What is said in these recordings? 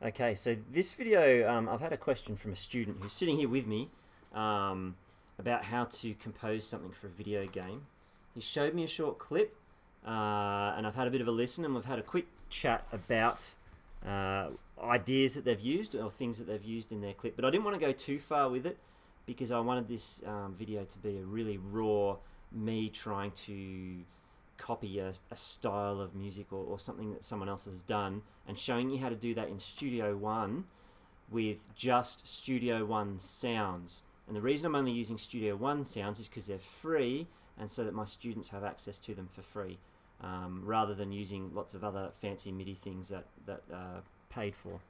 Okay, so this video, I've had a question from a student who's sitting here with me about how to compose something for a video game. He showed me a short clip, and I've had a bit of a listen, and we've had a quick chat about ideas that they've used or things that they've used in their clip. But I didn't want to go too far with it because I wanted this video to be a really raw me trying to copy a style of music or something that someone else has done, and showing you how to do that in Studio One with just Studio One Sounds. And the reason I'm only using Studio One Sounds is because they're free, and so that my students have access to them for free, rather than using lots of other fancy MIDI things that are paid for.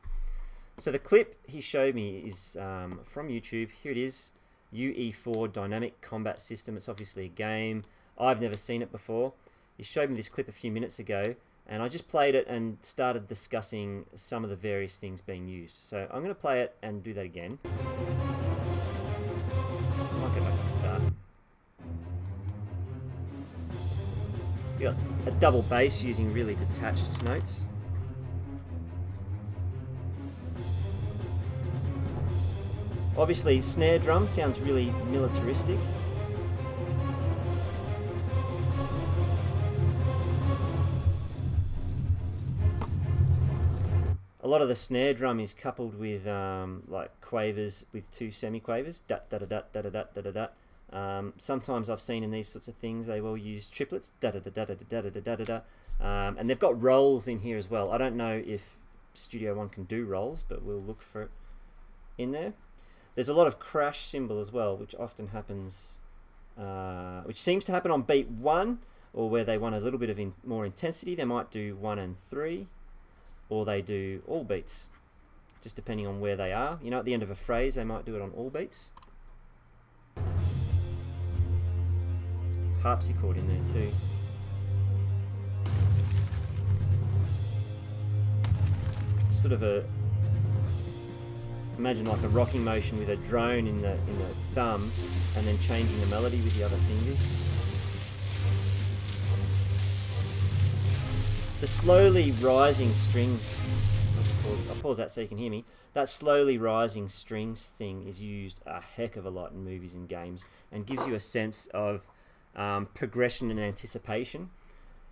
So the clip he showed me is from YouTube. Here it is, UE4 Dynamic Combat System. It's obviously a game. I've never seen it before. He showed me this clip a few minutes ago, and I just played it and started discussing some of the various things being used. So I'm going to play it and do that again. I might go back to the start. So you got a double bass using really detached notes. Obviously, snare drum sounds really militaristic. A lot of the snare drum is coupled with like quavers with two semiquavers. Dat da da da da da da da da. Sometimes I've seen in these sorts of things they will use triplets. Da da da da da da da da da da. And they've got rolls in here as well. I don't know if Studio One can do rolls, but we'll look for it in there. There's a lot of crash cymbal as well, which often happens, which seems to happen on beat 1, or where they want a little bit of more intensity. They might do 1 and 3. Or they do all beats, just depending on where they are. You know, at the end of a phrase, they might do it on all beats. Harpsichord in there too. Sort of a, imagine like a rocking motion with a drone in the thumb, and then changing the melody with the other fingers. The slowly rising strings, I'll pause that so you can hear me. That slowly rising strings thing is used a heck of a lot in movies and games, and gives you a sense of progression and anticipation.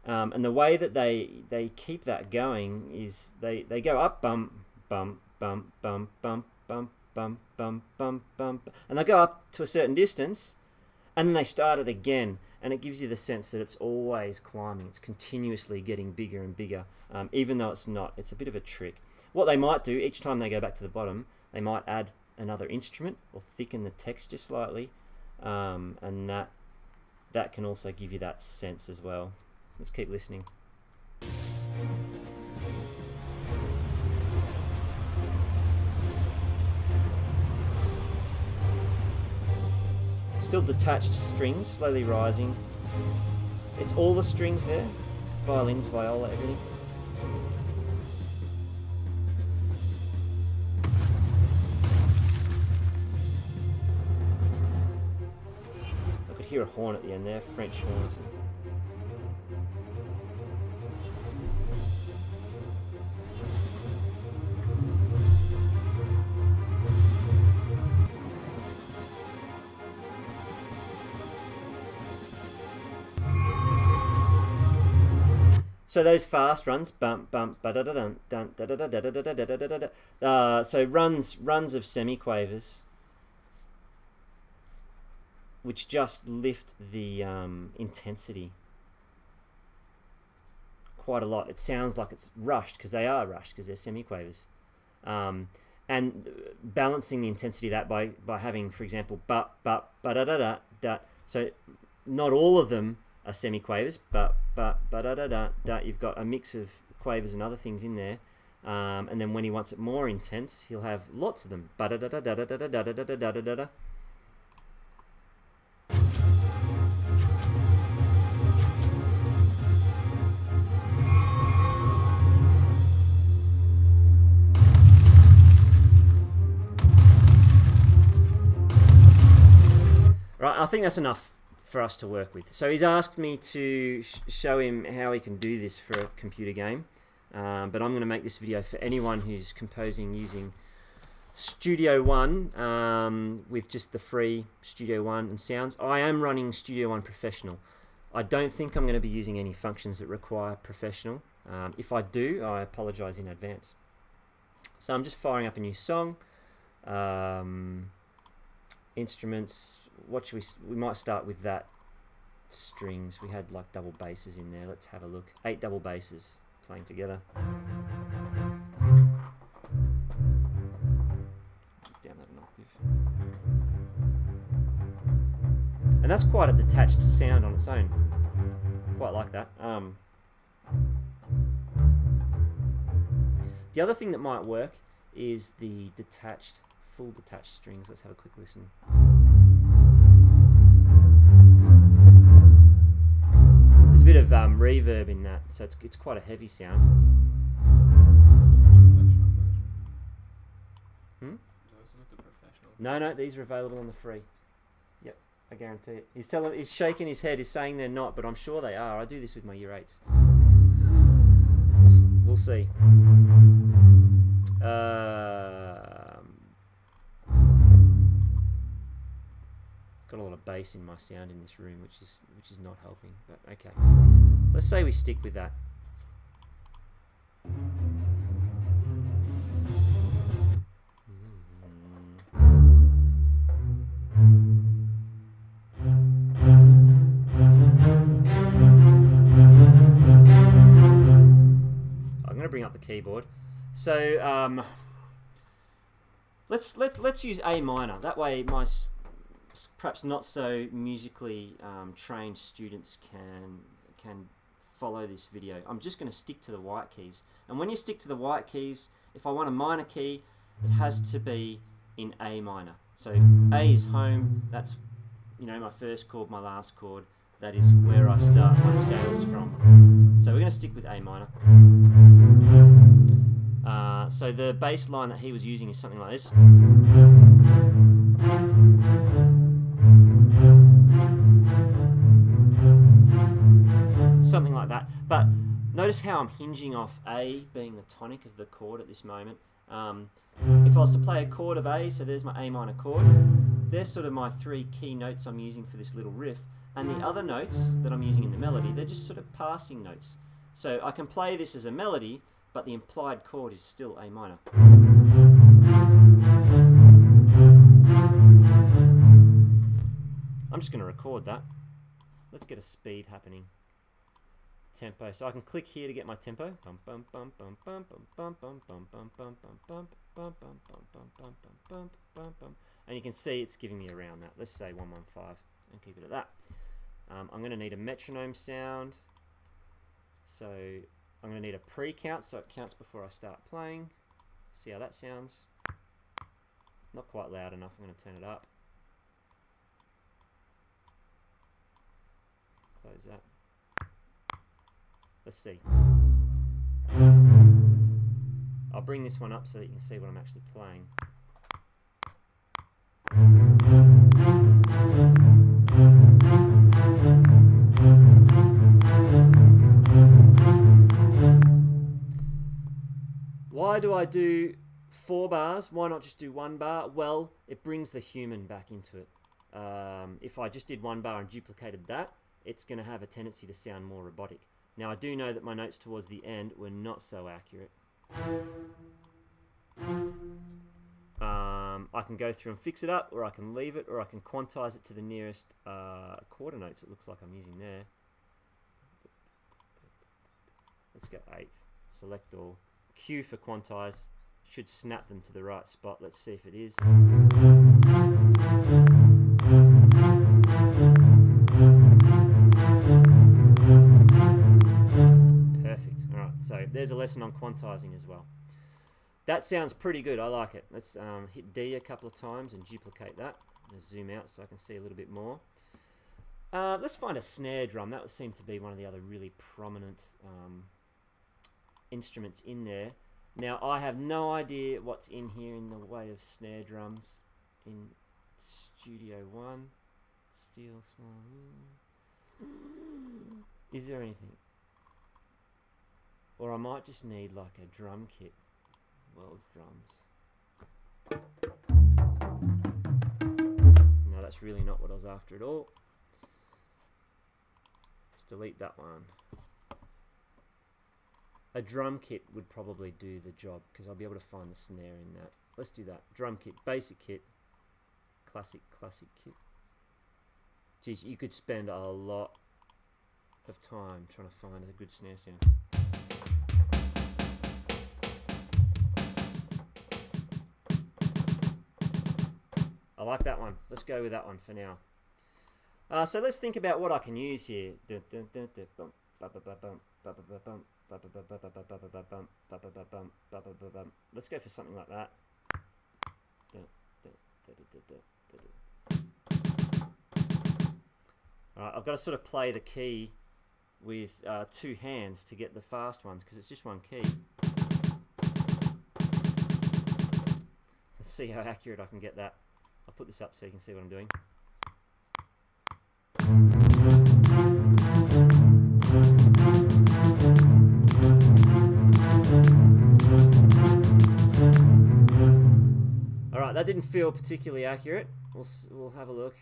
And the way that they keep that going is they go up bump, bump, bump, bump, bump, bump, bump, bump, bump, bump, and they go up to a certain distance, and then they start it again. And it gives you the sense that it's always climbing. It's continuously getting bigger and bigger, even though it's not. It's a bit of a trick. What they might do, each time they go back to the bottom, they might add another instrument or thicken the texture slightly, and that can also give you that sense as well. Let's keep listening. Still detached strings, slowly rising. It's all the strings there. Violins, viola, everything. I could hear a horn at the end there, French horns. So those fast runs, bump, bump, ba da da dun, dun, da da da da da da da da da da. So runs of semiquavers, which just lift the intensity quite a lot. It sounds like it's rushed because they are rushed because they're semiquavers, and balancing the intensity of that by having, for example, ba ba ba da da da da. So not all of them are semiquavers, but da da da da. You've got a mix of quavers and other things in there, and then when he wants it more intense, he'll have lots of them. Ba da da da da da da da da da da da da da. Right, I think that's enough for us to work with. So he's asked me to show him how he can do this for a computer game. but I'm going to make this video for anyone who's composing using Studio One with just the free Studio One and Sounds. I am running Studio One Professional. I don't think I'm going to be using any functions that require Professional. If I do, I apologize in advance. So I'm just firing up a new song. Instruments, what should we might start with that. Strings, we had like double basses in there. Let's have a look. 8 double basses playing together. Down that an octave. And that's quite a detached sound on its own. Quite like that. The other thing that might work is the full detached strings. Let's have a quick listen. There's a bit of reverb in that, so it's quite a heavy sound. No, these are available on the free. Yep, I guarantee it. He's shaking his head. He's saying they're not, but I'm sure they are. I do this with my year 8s. We'll see. Got a lot of bass in my sound in this room, which is not helping. But okay, let's say we stick with that. I'm going to bring up the keyboard. So let's use A minor. That way, my perhaps not so musically trained students can follow this video. I'm just going to stick to the white keys. And when you stick to the white keys, if I want a minor key, it has to be in A minor. So A is home. That's my first chord, my last chord. That is where I start my scales from. So we're going to stick with A minor. So the bass line that he was using is something like this. Something like that. But notice how I'm hinging off A being the tonic of the chord at this moment. If I was to play a chord of A, so there's my A minor chord, there's sort of my 3 key notes I'm using for this little riff, and the other notes that I'm using in the melody, they're just sort of passing notes. So I can play this as a melody, but the implied chord is still A minor. I'm just going to record that. Let's get a speed happening. Tempo. So I can click here to get my tempo. And you can see it's giving me around that. Let's say 115 and keep it at that. I'm going to need a metronome sound. So I'm going to need a pre-count so it counts before I start playing. See how that sounds. Not quite loud enough. I'm going to turn it up. Close that. Let's see. I'll bring this one up so that you can see what I'm actually playing. Why do I do 4 bars? Why not just do 1 bar? Well, it brings the human back into it. If I just did 1 bar and duplicated that, it's going to have a tendency to sound more robotic. Now I do know that my notes towards the end were not so accurate. I can go through and fix it up, or I can leave it, or I can quantize it to the nearest quarter notes it looks like I'm using there. Let's go 8th. Select all. Q for quantize. Should snap them to the right spot. Let's see if it is. Perfect. Alright, so there's a lesson on quantizing as well. That sounds pretty good. I like it. Let's hit D a couple of times and duplicate that. Zoom out so I can see a little bit more. Let's find a snare drum. That would seem to be one of the other really prominent instruments in there. Now I have no idea what's in here in the way of snare drums in Studio One. Steel small. Is there anything? Or I might just need like a drum kit. World drums. No, that's really not what I was after at all. Just delete that one. A drum kit would probably do the job because I'll be able to find the snare in that. Let's do that. Drum kit, basic kit, classic kit. Geez, you could spend a lot of time trying to find a good snare sound. I like that one. Let's go with that one for now. So let's think about what I can use here. Let's go for something like that. Alright, I've got to sort of play the key with two hands to get the fast ones because it's just one key. Let's see how accurate I can get that. I'll put this up so you can see what I'm doing. Alright, that didn't feel particularly accurate. We'll have a look.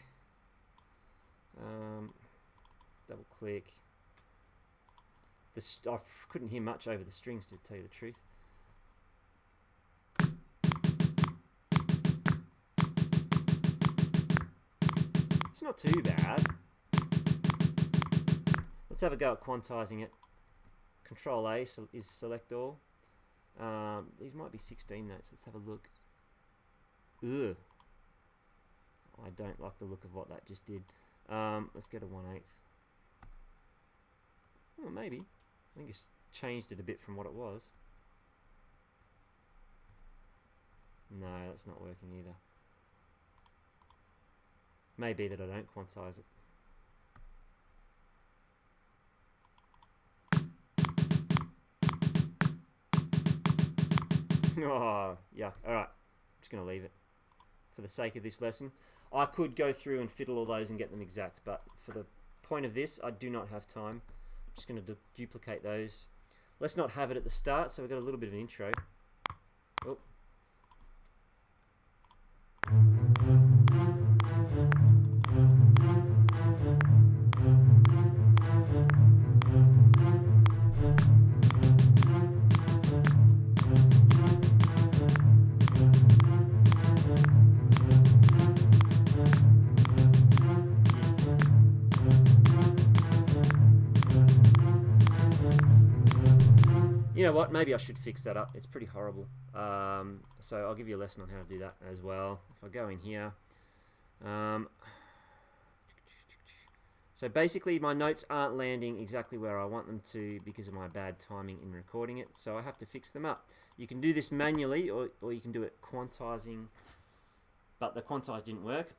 Double click. I couldn't hear much over the strings, to tell you the truth. It's not too bad. Let's have a go at quantizing it. Control A is select all. These might be 16 notes. Let's have a look. Ugh. I don't like the look of what that just did. Let's go to 1/8. Oh, maybe. I think it's changed it a bit from what it was. No, that's not working either. Maybe that I don't quantize it. Oh, yuck. Alright, I'm just going to leave it for the sake of this lesson. I could go through and fiddle all those and get them exact, but for the point of this, I do not have time. I'm just going to duplicate those. Let's not have it at the start, so we've got a little bit of an intro. Oh. You know what, maybe I should fix that up. It's pretty horrible. So I'll give you a lesson on how to do that as well. If I go in here. So basically my notes aren't landing exactly where I want them to because of my bad timing in recording it. So I have to fix them up. You can do this manually or you can do it quantizing. But the quantize didn't work.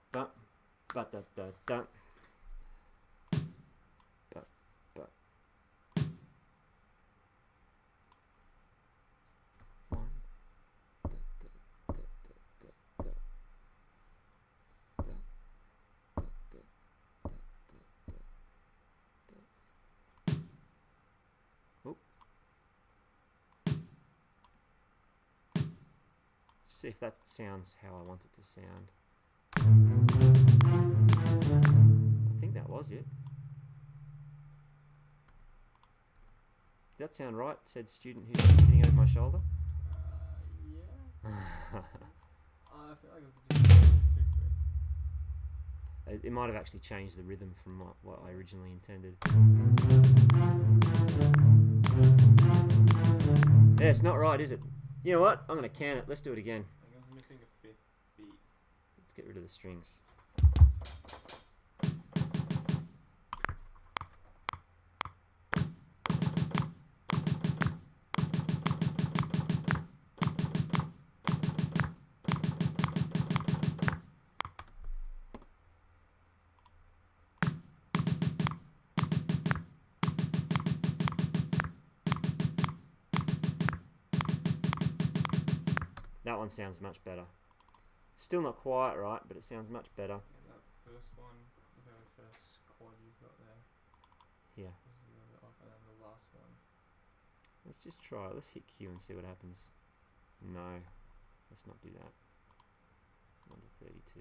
See if that sounds how I want it to sound. I think that was it. Did that sound right? Said student who's sitting over my shoulder. Yeah. I feel like it was just too quick. It might have actually changed the rhythm from what I originally intended. Yeah, it's not right, is it? You know what? I'm going to can it. Let's do it again. I think I was missing a fifth beat. Let's get rid of the strings. That one sounds much better. Still not quite right, but it sounds much better. That first one, the very first chord you've got there. Yeah. Is a little bit off, and then the last one. Let's just try it. Let's hit Q and see what happens. No, let's not do that. 1 to 32.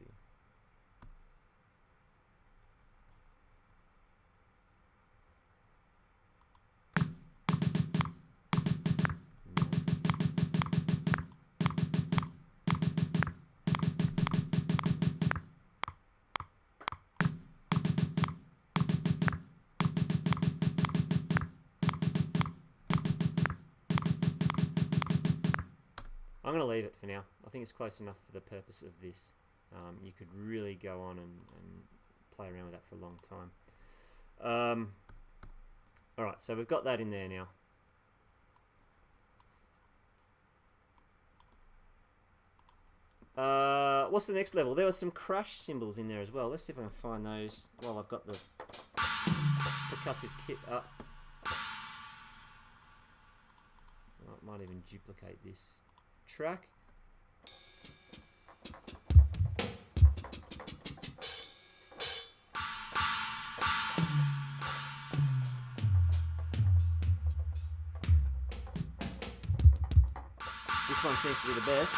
I'm going to leave it for now. I think it's close enough for the purpose of this. You could really go on and play around with that for a long time. Alright, so we've got that in there now. What's the next level? There were some crash cymbals in there as well. Let's see if I can find those while I've got the percussive kit up. I might even duplicate this track. This one seems to be the best.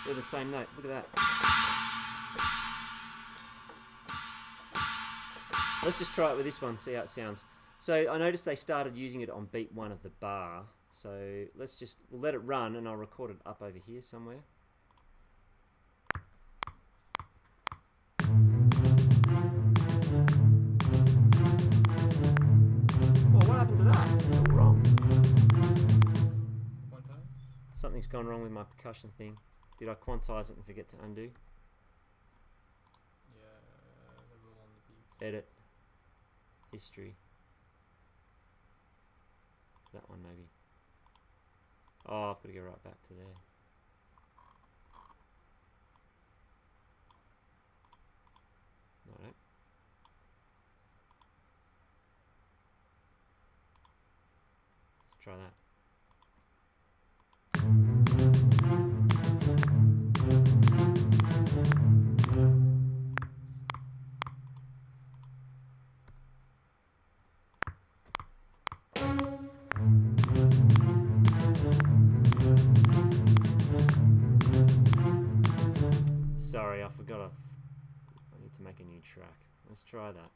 They're the same note. Look at that. Let's just try it with this one, see how it sounds. So I noticed they started using it on beat 1 of the bar. So we'll let it run and I'll record it up over here somewhere. Well, what happened to that? It's all wrong. Something's gone wrong with my percussion thing. Did I quantize it and forget to undo? Yeah, the rule on the beat. Edit. History. That one maybe. Oh, I've got to go right back to there. Alright. Let's try that. Sorry, I forgot I need to make a new track. Let's try that.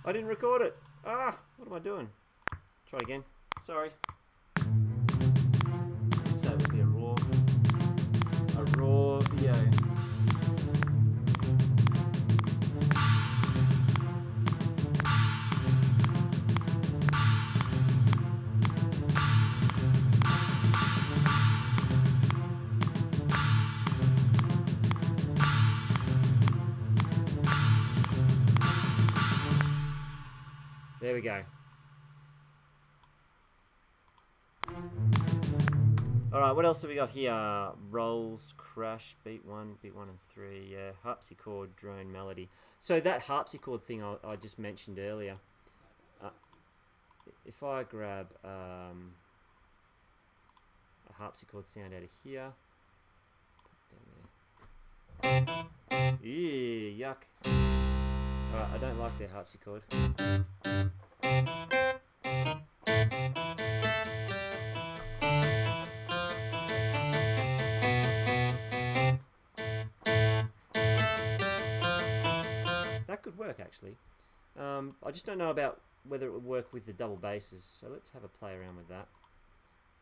I didn't record it. Ah, what am I doing? Try again. Sorry. So it would be a raw video. There we go. Alright, what else have we got here? Rolls, crash, beat 1 and 3, yeah, harpsichord, drone, melody. So that harpsichord thing I just mentioned earlier, if I grab a harpsichord sound out of here, down there. Ew, yuck. Alright, I don't like their harpsichord. That could work actually. I just don't know about whether it would work with the double basses, so let's have a play around with that.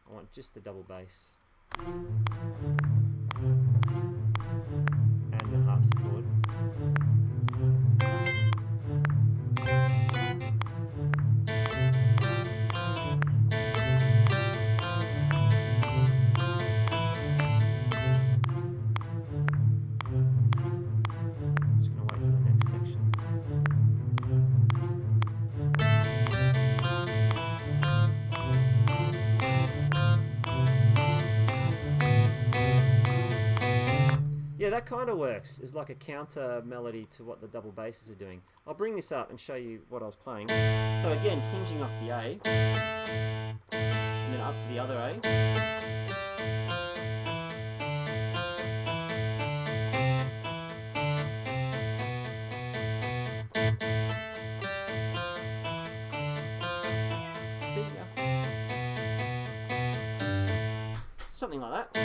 I want just the double bass and the harpsichord. Just going to wait till the next section. Yeah, that kind of works as like a counter melody to what the double basses are doing. I'll bring this up and show you what I was playing. So again, hinging off the A, and then up to the other A. Something like that.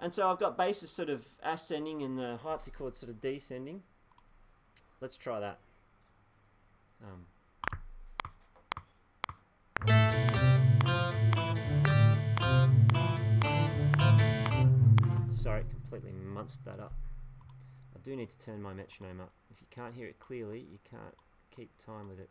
And so I've got basses sort of ascending and the harpsichord sort of descending. Let's try that. Sorry, completely munced that up. I do need to turn my metronome up. If you can't hear it clearly, you can't keep time with it.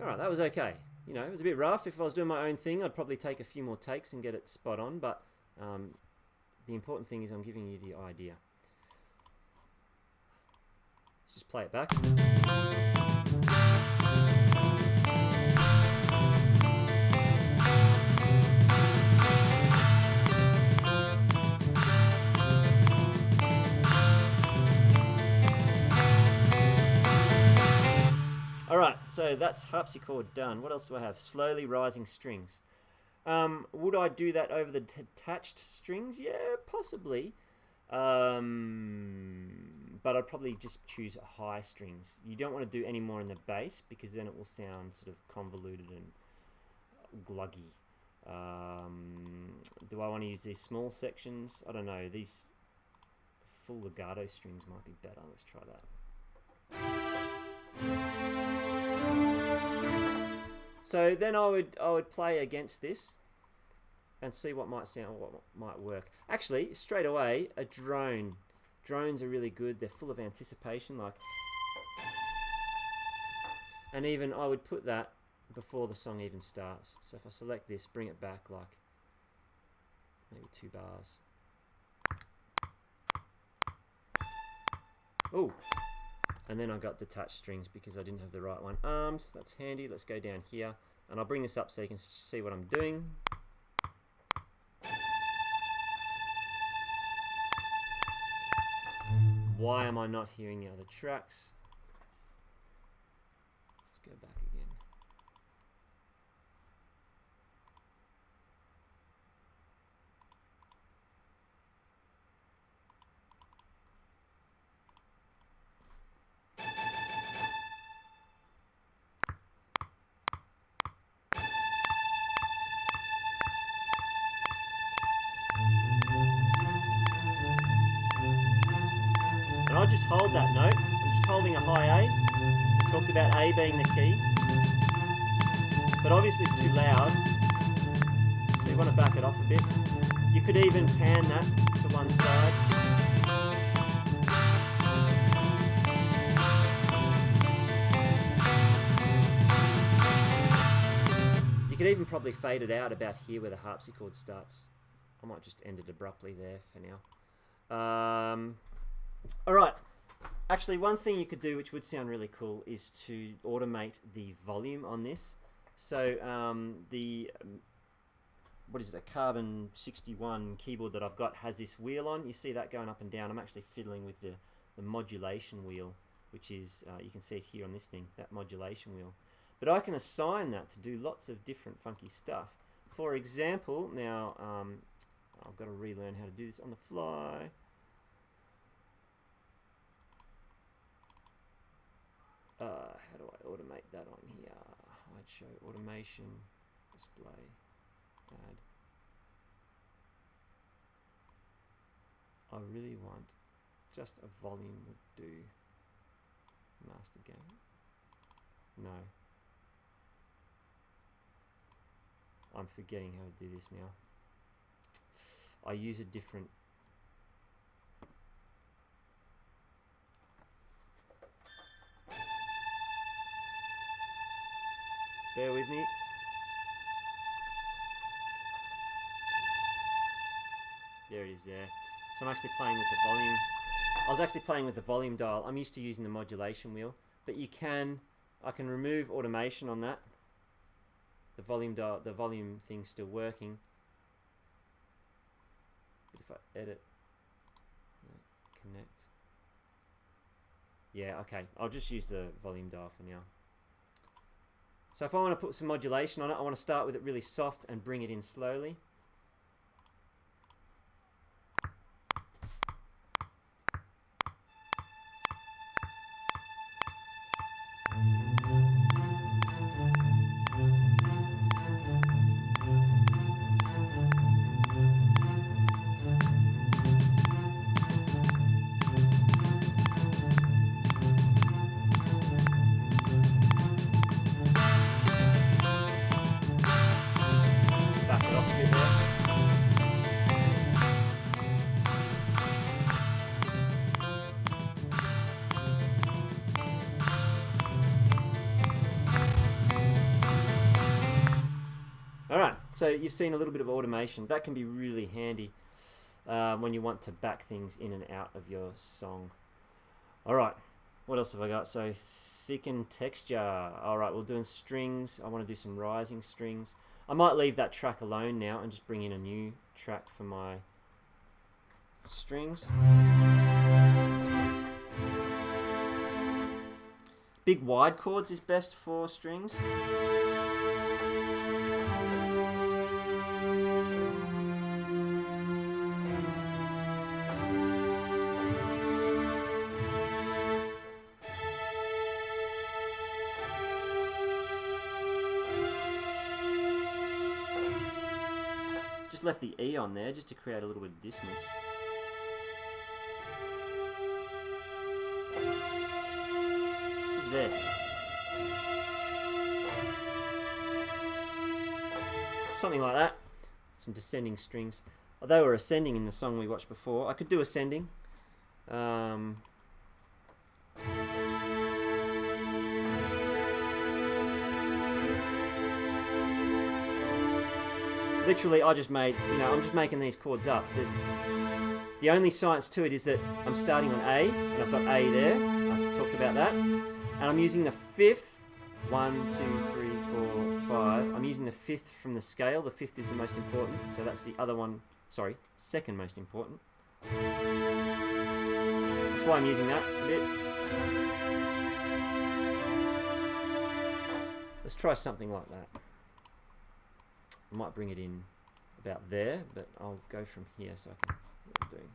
Alright, that was okay. You know, it was a bit rough. If I was doing my own thing, I'd probably take a few more takes and get it spot on, but the important thing is I'm giving you the idea. Let's just play it back. Alright, so that's harpsichord done. What else do I have? Slowly rising strings. Would I do that over the detached strings? Yeah, possibly. But I'd probably just choose high strings. You don't want to do any more in the bass because then it will sound sort of convoluted and gluggy. Do I want to use these small sections? I don't know. These full legato strings might be better. Let's try that. So then I would play against this and see what might sound, what might work. Actually, straight away, a drone. Drones are really good. They're full of anticipation, like. And even I would put that before the song even starts. So if I select this, bring it back like maybe 2 bars. Ooh. And then I got detached strings because I didn't have the right one. Arms, that's handy. Let's go down here. And I'll bring this up so you can see what I'm doing. Why am I not hearing the other tracks? Let's go back again. I just hold that note. I'm just holding a high A. I talked about A being the key. But obviously it's too loud. So you want to back it off a bit. You could even pan that to one side. You could even probably fade it out about here where the harpsichord starts. I might just end it abruptly there for now. Alright, actually one thing you could do which would sound really cool is to automate the volume on this. So what is it, a Carbon 61 keyboard that I've got has this wheel on. You see that going up and down. I'm actually fiddling with the modulation wheel, which is, you can see it here on this thing, that modulation wheel. But I can assign that to do lots of different funky stuff. For example, now I've got to relearn how to do this on the fly. How do I automate that on here? I'd show automation, display, add. I really want just a volume would do. Master gain. No. I'm forgetting how to do this now. I use a different. Bear with me. There it is there. So I'm actually playing with the volume. I was actually playing with the volume dial. I'm used to using the modulation wheel, but I can remove automation on that. The volume dial, the volume thing's still working. But if I edit, connect. Yeah, okay. I'll just use the volume dial for now. So if I want to put some modulation on it, I want to start with it really soft and bring it in slowly. So you've seen a little bit of automation. That can be really handy when you want to back things in and out of your song. Alright, what else have I got? So thicken texture. Alright, we're doing strings. I want to do some rising strings. I might leave that track alone now and just bring in a new track for my strings. Big wide chords is best for strings. Just left the E on there just to create a little bit of dissonance. It's there. Something like that. Some descending strings. They were ascending in the song we watched before. I could do ascending. Literally, I just made, I'm just making these chords up. The only science to it is that I'm starting on A, and I've got A there. I talked about that. And I'm using the fifth, 1, 2, 3, 4, 5. I'm using the fifth from the scale. The fifth is the most important, so that's the other one, second most important. That's why I'm using that a bit. Let's try something like that. I might bring it in about there, but I'll go from here so I can see what I'm doing.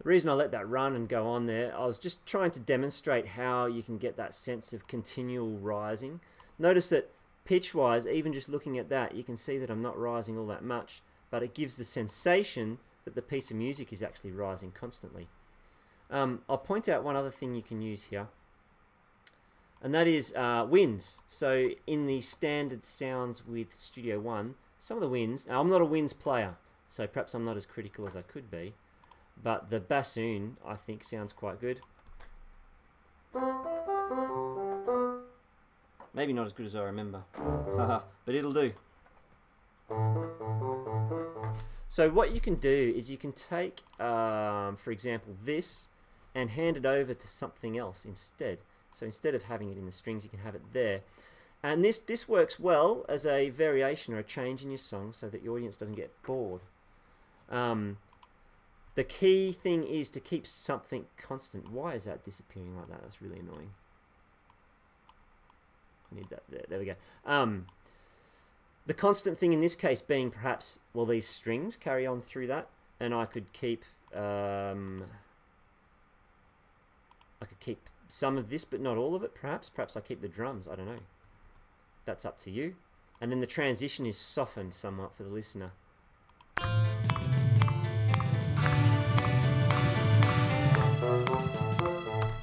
The reason I let that run and go on there, I was just trying to demonstrate how you can get that sense of continual rising. Notice that pitch-wise, even just looking at that, you can see that I'm not rising all that much, but it gives the sensation that the piece of music is actually rising constantly. I'll point out one other thing you can use here, and that is winds. So in the standard sounds with Studio One, some of the winds, now I'm not a winds player, so perhaps I'm not as critical as I could be, but the bassoon I think sounds quite good. Maybe not as good as I remember, but it'll do. So what you can do is you can take, for example, this and hand it over to something else instead. So instead of having it in the strings, you can have it there. And this works well as a variation or a change in your song so that your audience doesn't get bored. The key thing is to keep something constant. Why is that disappearing like that? That's really annoying. I need that there. There we go. The constant thing in this case being perhaps, well, these strings carry on through that, and I could keep some of this, but not all of it. Perhaps I keep the drums. I don't know. That's up to you. And then the transition is softened somewhat for the listener.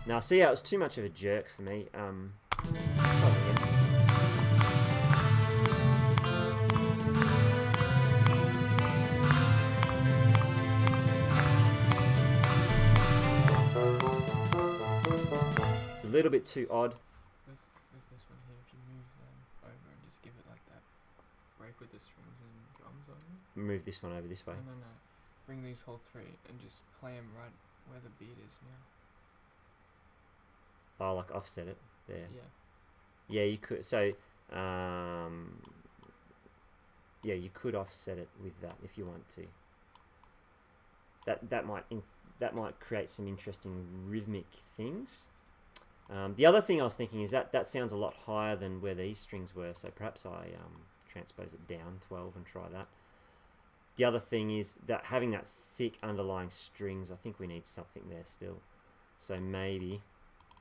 Now, see how it was too much of a jerk for me. Try it again. It's a little bit too odd. With this one here, if you move them over and just give it like that break with the strings and drums on it. Move this one over this way. No. Bring these whole three and just play them right where the beat is now. Oh, like offset it there. Yeah. Yeah, you could. So, yeah, you could offset it with that if you want to. That might create some interesting rhythmic things. The other thing I was thinking is that sounds a lot higher than where these strings were. So perhaps I transpose it down 12 and try that. The other thing is that having that thick underlying strings, I think we need something there still. So maybe.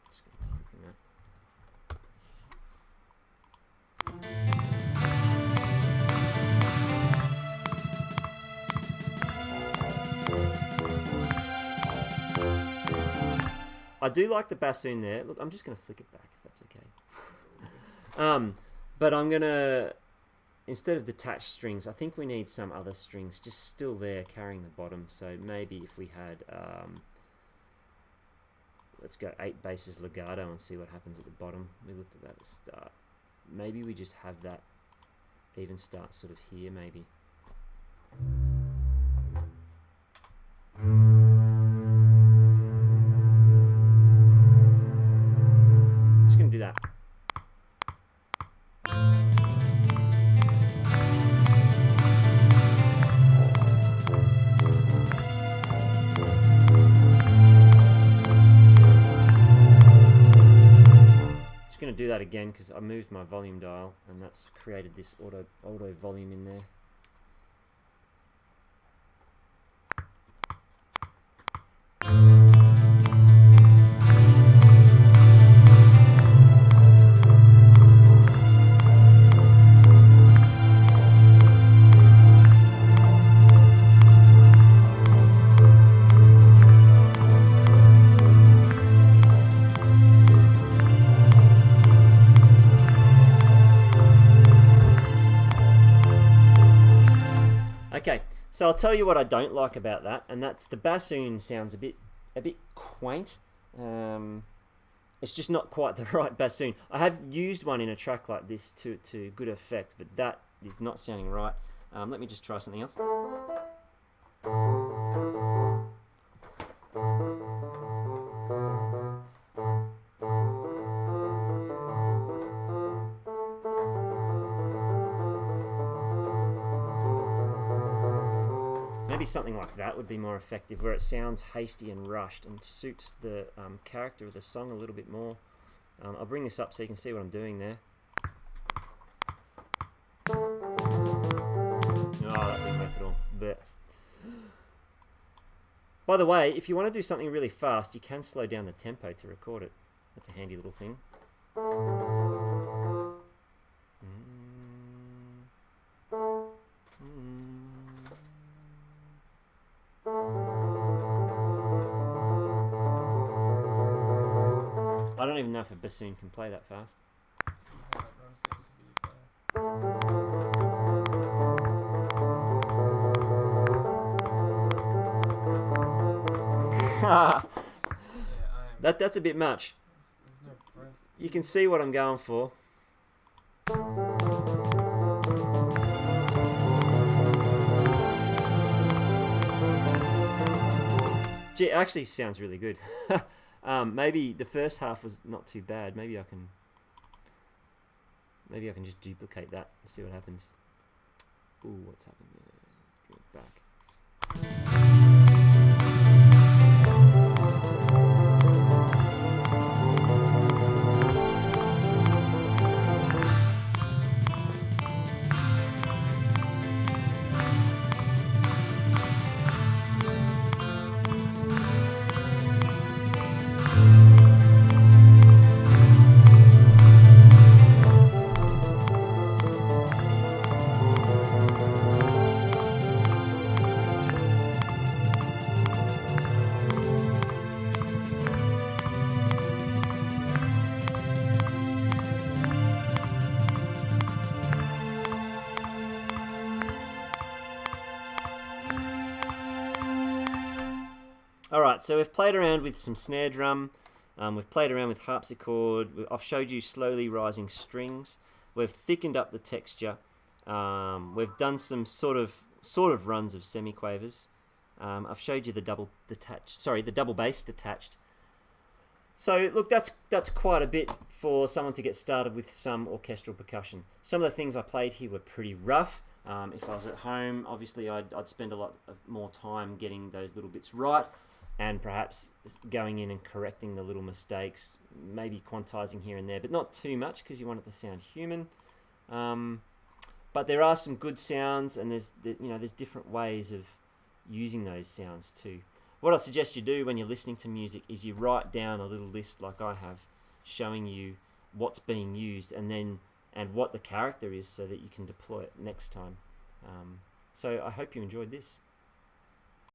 Just gonna click on that. I do like the bassoon there. Look, I'm just going to flick it back if that's okay. But I'm going to, instead of detached strings, I think we need some other strings just still there carrying the bottom. So maybe if we had, let's go 8 basses legato and see what happens at the bottom. We looked at that at the start. Maybe we just have that even start sort of here, maybe. Just going to do that. Going to do that again because I moved my volume dial and that's created this auto volume in there. Okay, so I'll tell you what I don't like about that, and that's the bassoon sounds a bit quaint. It's just not quite the right bassoon. I have used one in a track like this to good effect, but that is not sounding right. Let me just try something else. Maybe something like that would be more effective, where it sounds hasty and rushed and suits the character of the song a little bit more. I'll bring this up so you can see what I'm doing there. Oh, that didn't work at all. But By the way, if you want to do something really fast, you can slow down the tempo to record it. That's a handy little thing. I don't even know if a bassoon can play that fast. That's a bit much. There's no breath. You can see what I'm going for. Gee, it actually sounds really good. Maybe the first half was not too bad. Maybe I can just duplicate that and see what happens. Ooh, what's happening there? Let's bring it back. Alright, so we've played around with some snare drum, we've played around with harpsichord, I've showed you slowly rising strings, we've thickened up the texture, we've done some sort of runs of semiquavers, I've showed you the double bass detached. So look, that's quite a bit for someone to get started with some orchestral percussion. Some of the things I played here were pretty rough. If I was at home, obviously I'd spend a lot more time getting those little bits right, and perhaps going in and correcting the little mistakes, maybe quantizing here and there, but not too much because you want it to sound human. But there are some good sounds, and there's different ways of using those sounds too. What I suggest you do when you're listening to music is you write down a little list like I have, showing you what's being used and what the character is, so that you can deploy it next time. So I hope you enjoyed this.